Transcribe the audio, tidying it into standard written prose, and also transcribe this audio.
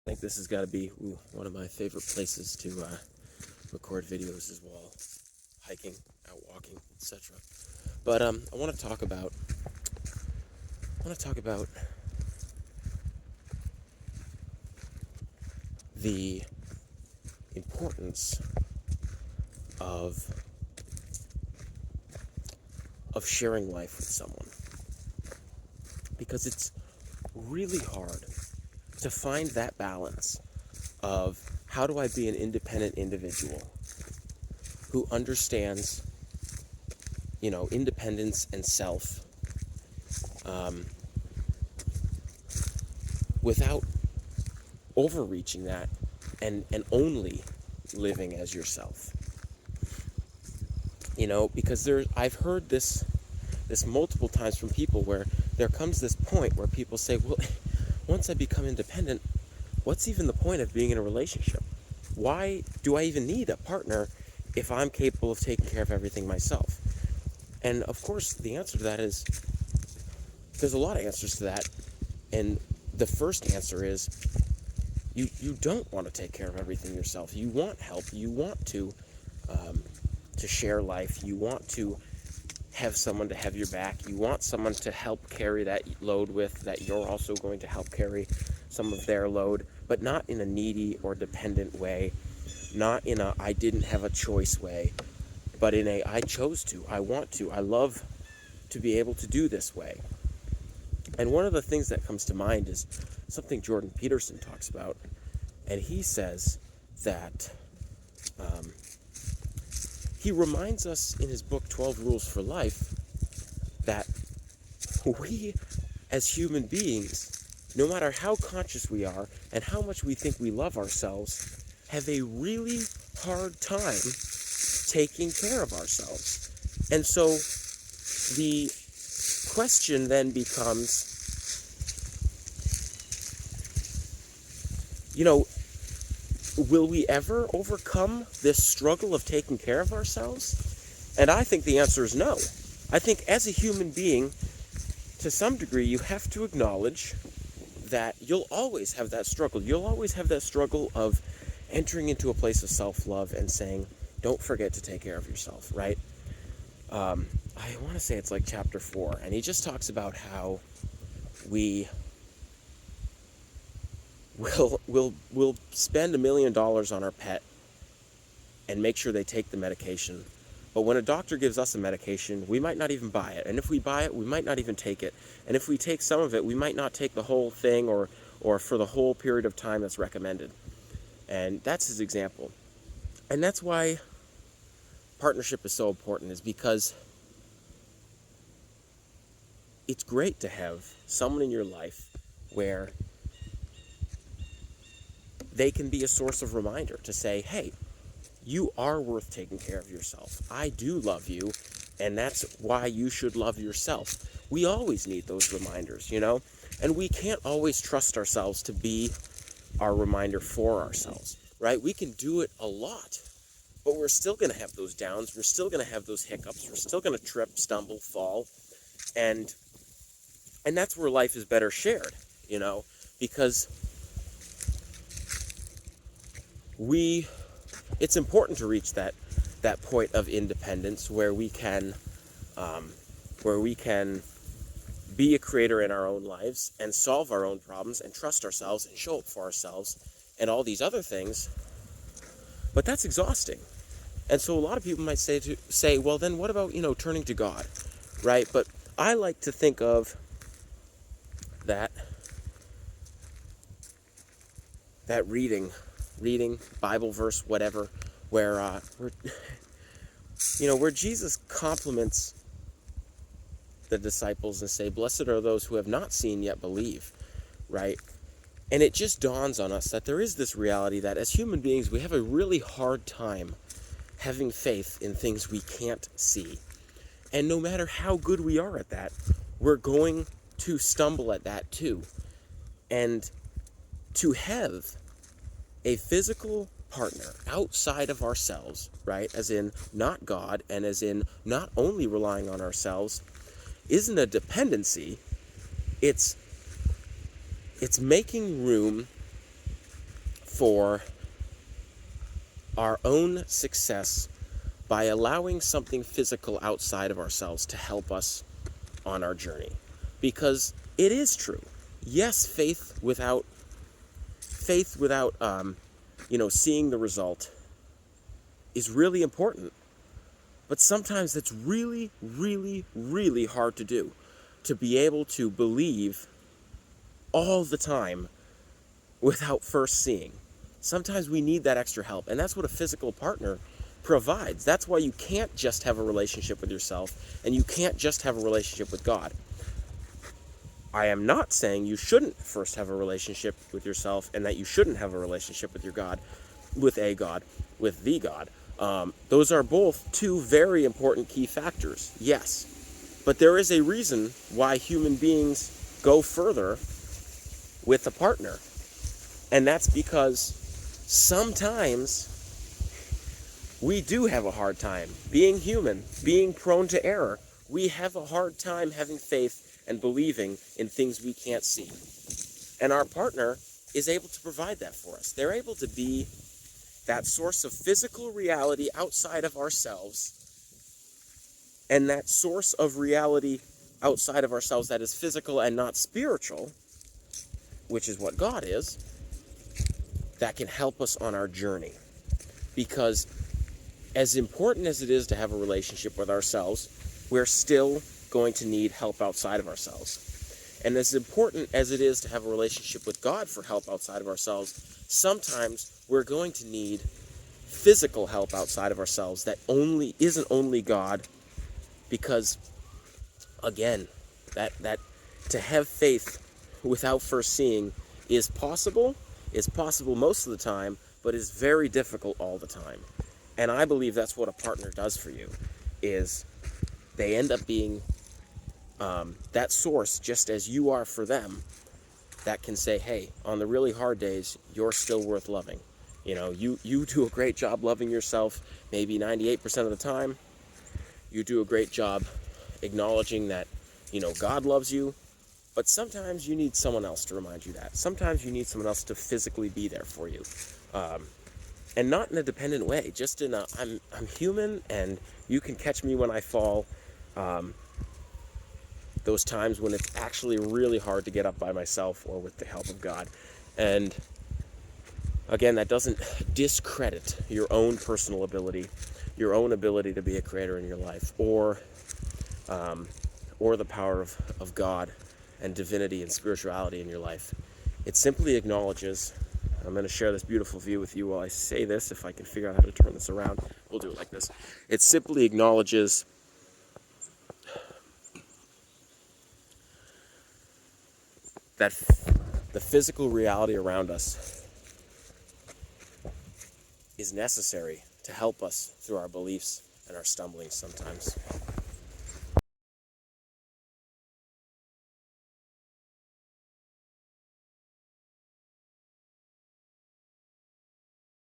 I think this has got to be one of my favorite places to record videos as well, hiking, out walking, etc. But I want to talk about the importance of sharing life with someone, because it's really hard to find that balance of how do I be an independent individual who understands, independence and self, without overreaching that and only living as yourself. Because I've heard this multiple times from people where there comes this point where people say, well, once I become independent, what's even the point of being in a relationship? Why do I even need a partner if I'm capable of taking care of everything myself? And of course, the answer to that is, there's a lot of answers to that. And the first answer is, you don't want to take care of everything yourself. You want help. You want to share life. You want to have someone to have your back. You want someone to help carry that load with, that you're also going to help carry some of their load, but not in a needy or dependent way, not in a I didn't have a choice way, but in a I chose to, I want to, I love to be able to do this way. And one of the things that comes to mind is something Jordan Peterson talks about, and he says that he reminds us in his book 12 Rules for Life that we as human beings, no matter how conscious we are and how much we think we love ourselves, have a really hard time taking care of ourselves. And so the question then becomes, will we ever overcome this struggle of taking care of ourselves? And I think the answer is no. I think as a human being, to some degree, you have to acknowledge that you'll always have that struggle. You'll always have that struggle of entering into a place of self-love and saying, don't forget to take care of yourself, right? I want to say it's like chapter 4, and he just talks about how we'll spend $1 million on our pet and make sure they take the medication. But when a doctor gives us a medication, we might not even buy it. And if we buy it, we might not even take it. And if we take some of it, we might not take the whole thing or for the whole period of time that's recommended. And that's his example. And that's why partnership is so important, is because it's great to have someone in your life where they can be a source of reminder to say, hey, you are worth taking care of yourself. I do love you, and that's why you should love yourself. We always need those reminders, and we can't always trust ourselves to be our reminder for ourselves, right? We can do it a lot, but we're still going to have those downs. We're still going to have those hiccups. We're still going to trip, stumble, fall, and that's where life is better shared, because it's important to reach that point of independence where we can be a creator in our own lives and solve our own problems and trust ourselves and show up for ourselves and all these other things. But that's exhausting. And so a lot of people might say, well, then what about, turning to God, right? But I like to think of that reading Bible verse, whatever, where Jesus compliments the disciples and say, blessed are those who have not seen yet believe, right? And it just dawns on us that there is this reality that as human beings, we have a really hard time having faith in things we can't see. And no matter how good we are at that, we're going to stumble at that too. And to have a physical partner outside of ourselves, right, as in not God, and as in not only relying on ourselves, isn't a dependency. It's making room for our own success by allowing something physical outside of ourselves to help us on our journey. Because it is true. Yes, faith without seeing the result is really important. But sometimes it's really, really, really hard to do. To be able to believe all the time without first seeing. Sometimes we need that extra help, and that's what a physical partner provides. That's why you can't just have a relationship with yourself, and you can't just have a relationship with God. I am not saying you shouldn't first have a relationship with yourself, and that you shouldn't have a relationship with your God, with the God. Those are both two very important key factors, yes. But there is a reason why human beings go further with a partner. And that's because sometimes we do have a hard time. Being human, being prone to error, we have a hard time having faith and believing in things we can't see. And our partner is able to provide that for us. They're able to be that source of physical reality outside of ourselves, and that source of reality outside of ourselves that is physical and not spiritual, which is what God is, that can help us on our journey. Because as important as it is to have a relationship with ourselves, we're still going to need help outside of ourselves. And as important as it is to have a relationship with God for help outside of ourselves, sometimes we're going to need physical help outside of ourselves that isn't only God. Because again, that to have faith without first seeing is possible most of the time, but is very difficult all the time. And I believe that's what a partner does for you, is they end up being that source, just as you are for them, that can say, hey, on the really hard days, you're still worth loving. You do a great job loving yourself, maybe 98% of the time. You do a great job acknowledging that, God loves you, but sometimes you need someone else to remind you that. Sometimes you need someone else to physically be there for you. And not in a dependent way, just in I'm human, and you can catch me when I fall. Those times when it's actually really hard to get up by myself or with the help of God. And again, that doesn't discredit your own personal ability, your own ability to be a creator in your life, or the power of God and divinity and spirituality in your life. It simply acknowledges, I'm going to share this beautiful view with you while I say this. If I can figure out how to turn this around, we'll do it like this. It simply acknowledges that the physical reality around us is necessary to help us through our beliefs and our stumblings sometimes.